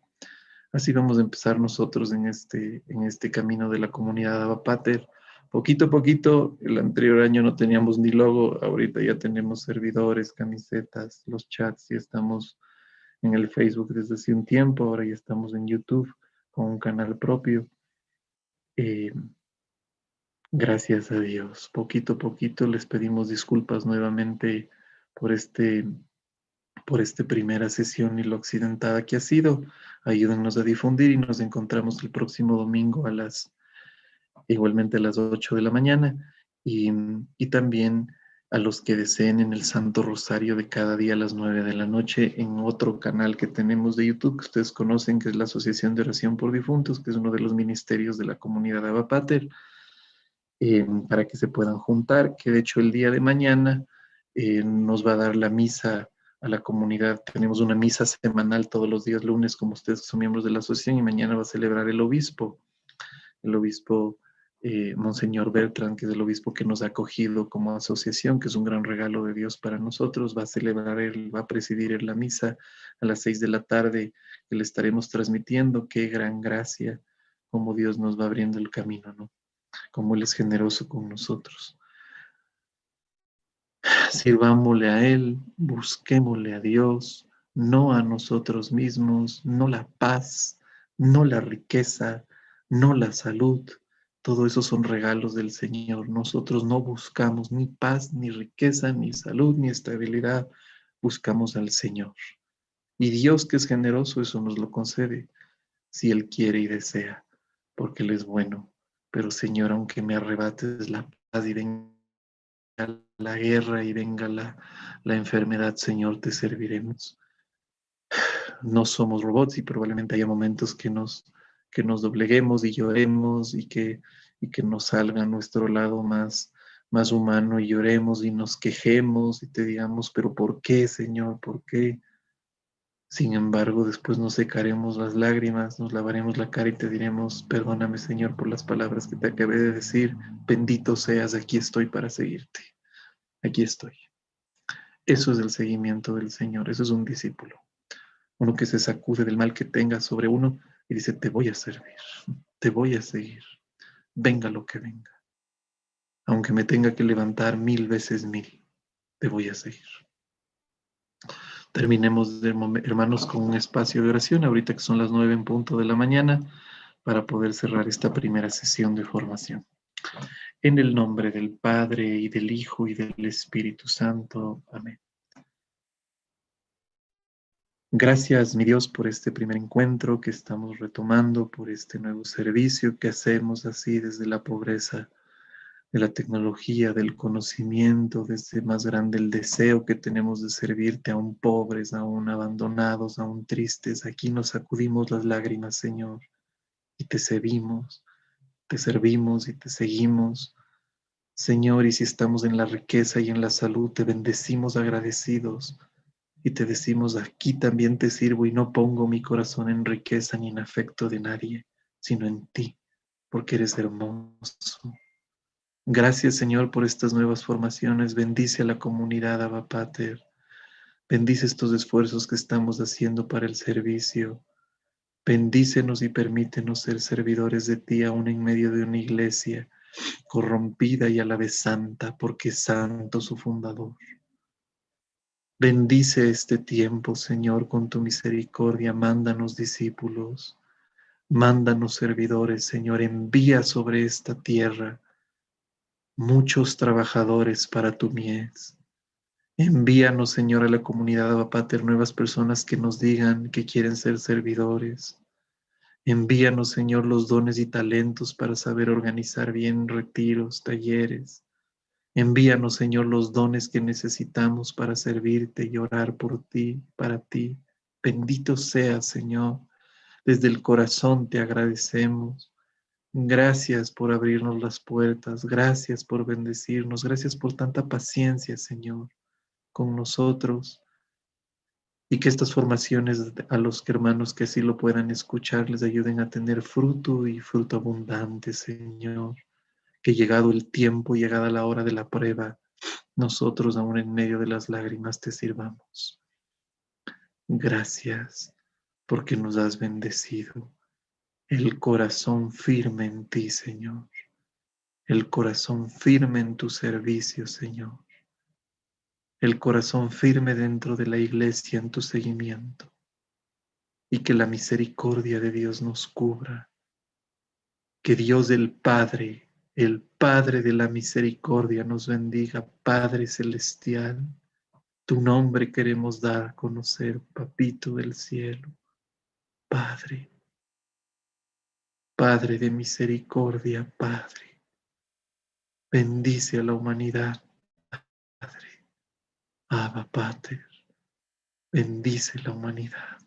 A: Así vamos a empezar nosotros en este camino de la comunidad Abba Pater. Poquito a poquito, el anterior año no teníamos ni logo, ahorita ya tenemos servidores, camisetas, los chats, ya estamos en el Facebook desde hace un tiempo, ahora ya estamos en YouTube con un canal propio. Eh, Gracias a Dios. Poquito a poquito les pedimos disculpas nuevamente por por esta primera sesión y lo accidentada que ha sido. Ayúdennos a difundir y nos encontramos el próximo domingo igualmente a las 8 de la mañana y también a los que deseen en el Santo Rosario de cada día a las 9 de la noche en otro canal que tenemos de YouTube que ustedes conocen, que es la Asociación de Oración por Difuntos, que es uno de los ministerios de la comunidad Abba Pater, para que se puedan juntar, que de hecho el día de mañana nos va a dar la misa a la comunidad. Tenemos una misa semanal todos los días lunes, como ustedes son miembros de la asociación, y mañana va a celebrar el obispo Monseñor Bertrand, que es el obispo que nos ha acogido como asociación, que es un gran regalo de Dios para nosotros. Va a celebrar va a presidir la misa a las 6 de la tarde, que le estaremos transmitiendo. Qué gran gracia, como Dios nos va abriendo el camino, ¿no? Como Él es generoso con nosotros. Sirvámosle a Él, busquémosle a Dios, no a nosotros mismos, no la paz, no la riqueza, no la salud. Todo eso son regalos del Señor. Nosotros no buscamos ni paz, ni riqueza, ni salud, ni estabilidad. Buscamos al Señor. Y Dios, que es generoso, eso nos lo concede, si Él quiere y desea, porque Él es bueno. Pero Señor, aunque me arrebates la paz y venga la guerra y venga la enfermedad, Señor, te serviremos. No somos robots y probablemente haya momentos que nos dobleguemos y lloremos y que nos salga nuestro lado más humano y lloremos y nos quejemos y te digamos, pero ¿por qué, Señor? ¿Por qué? Sin embargo, después nos secaremos las lágrimas, nos lavaremos la cara y te diremos, perdóname, Señor, por las palabras que te acabé de decir. Bendito seas, aquí estoy para seguirte. Aquí estoy. Eso es el seguimiento del Señor, eso es un discípulo. Uno que se sacude del mal que tenga sobre uno y dice, te voy a servir, te voy a seguir, venga lo que venga. Aunque me tenga que levantar 1000 veces 1000, te voy a seguir. Terminemos, hermanos, con un espacio de oración, ahorita que son las 9 en punto de la mañana, para poder cerrar esta primera sesión de formación. En el nombre del Padre, y del Hijo, y del Espíritu Santo. Amén. Gracias, mi Dios, por este primer encuentro que estamos retomando, por este nuevo servicio que hacemos así desde la pobreza de la tecnología, del conocimiento, desde más grande el deseo que tenemos de servirte, aún pobres, aún abandonados, aún tristes. Aquí nos sacudimos las lágrimas, Señor, y te servimos y te seguimos. Señor, y si estamos en la riqueza y en la salud, te bendecimos agradecidos y te decimos, aquí también te sirvo y no pongo mi corazón en riqueza ni en afecto de nadie, sino en ti, porque eres hermoso. Gracias, Señor, por estas nuevas formaciones. Bendice a la comunidad, Abba Pater. Bendice estos esfuerzos que estamos haciendo para el servicio. Bendícenos y permítenos ser servidores de ti aún en medio de una iglesia corrompida y a la vez santa, porque es santo su fundador. Bendice este tiempo, Señor, con tu misericordia. Mándanos discípulos, mándanos servidores, Señor. Envía sobre esta tierra muchos trabajadores para tu mies. Envíanos, Señor, a la comunidad Abba Pater, nuevas personas que nos digan que quieren ser servidores. Envíanos, Señor, los dones y talentos para saber organizar bien retiros, talleres. Envíanos, Señor, los dones que necesitamos para servirte y orar por ti, para ti. Bendito seas, Señor. Desde el corazón te agradecemos. Gracias por abrirnos las puertas. Gracias por bendecirnos. Gracias por tanta paciencia, Señor, con nosotros. Y que estas formaciones a los hermanos que así lo puedan escuchar les ayuden a tener fruto y fruto abundante, Señor. Que llegado el tiempo, llegada la hora de la prueba, nosotros aún en medio de las lágrimas te sirvamos. Gracias porque nos has bendecido. El corazón firme en ti, Señor. El corazón firme en tu servicio, Señor. El corazón firme dentro de la iglesia en tu seguimiento. Y que la misericordia de Dios nos cubra. Que Dios el Padre de la misericordia nos bendiga, Padre celestial. Tu nombre queremos dar a conocer, Papito del cielo. Padre, Padre de misericordia, Padre. Bendice a la humanidad, Padre. Abba, Pater. Bendice la humanidad.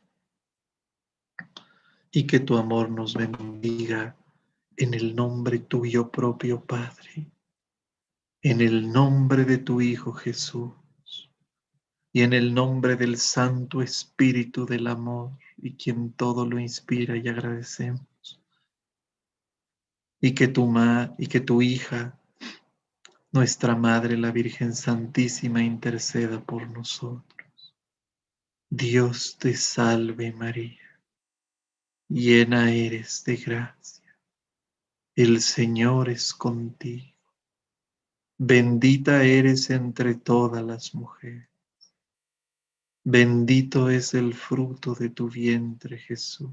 A: Y que tu amor nos bendiga en el nombre tuyo propio, Padre. En el nombre de tu Hijo Jesús. Y en el nombre del Santo Espíritu del amor, y quien todo lo inspira y agradecemos. Y que tu hija, nuestra Madre, la Virgen Santísima, interceda por nosotros. Dios te salve María, llena eres de gracia. El Señor es contigo. Bendita eres entre todas las mujeres. Bendito es el fruto de tu vientre, Jesús.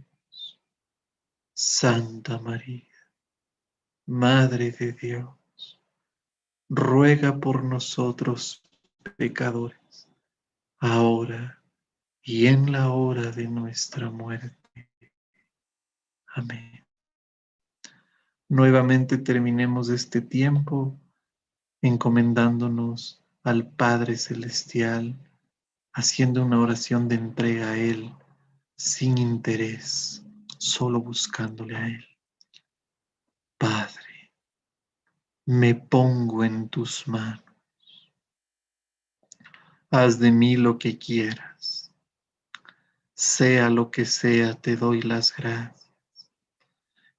A: Santa María, Madre de Dios, ruega por nosotros pecadores, ahora y en la hora de nuestra muerte. Amén. Nuevamente terminemos este tiempo encomendándonos al Padre Celestial, haciendo una oración de entrega a Él, sin interés, solo buscándole a Él. Padre, me pongo en tus manos. Haz de mí lo que quieras. Sea lo que sea, te doy las gracias.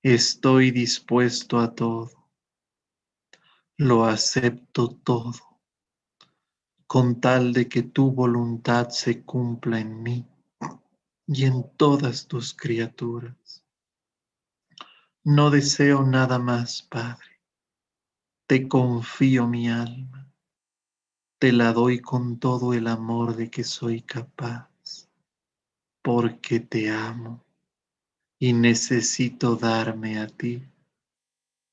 A: Estoy dispuesto a todo. Lo acepto todo, con tal de que tu voluntad se cumpla en mí y en todas tus criaturas. No deseo nada más, Padre. Te confío mi alma. Te la doy con todo el amor de que soy capaz, porque te amo y necesito darme a ti,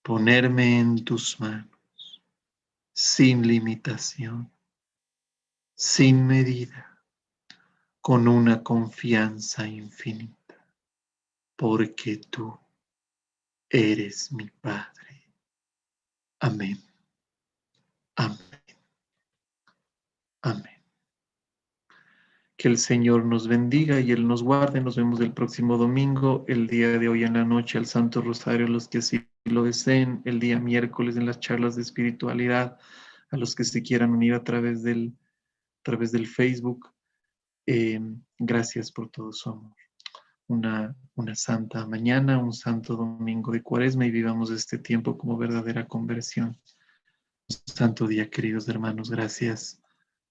A: ponerme en tus manos, sin limitación, sin medida, con una confianza infinita, porque tú eres mi Padre. Amén. Amén. Amén. Que el Señor nos bendiga y Él nos guarde. Nos vemos el próximo domingo, el día de hoy en la noche al Santo Rosario, los que así lo deseen, el día miércoles en las charlas de espiritualidad, a los que se quieran unir a través del Facebook. Gracias por todo su amor. Una santa mañana, un santo domingo de Cuaresma y vivamos este tiempo como verdadera conversión. Santo día, queridos hermanos, gracias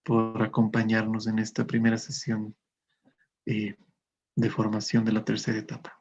A: por acompañarnos en esta primera sesión de formación de la tercera etapa.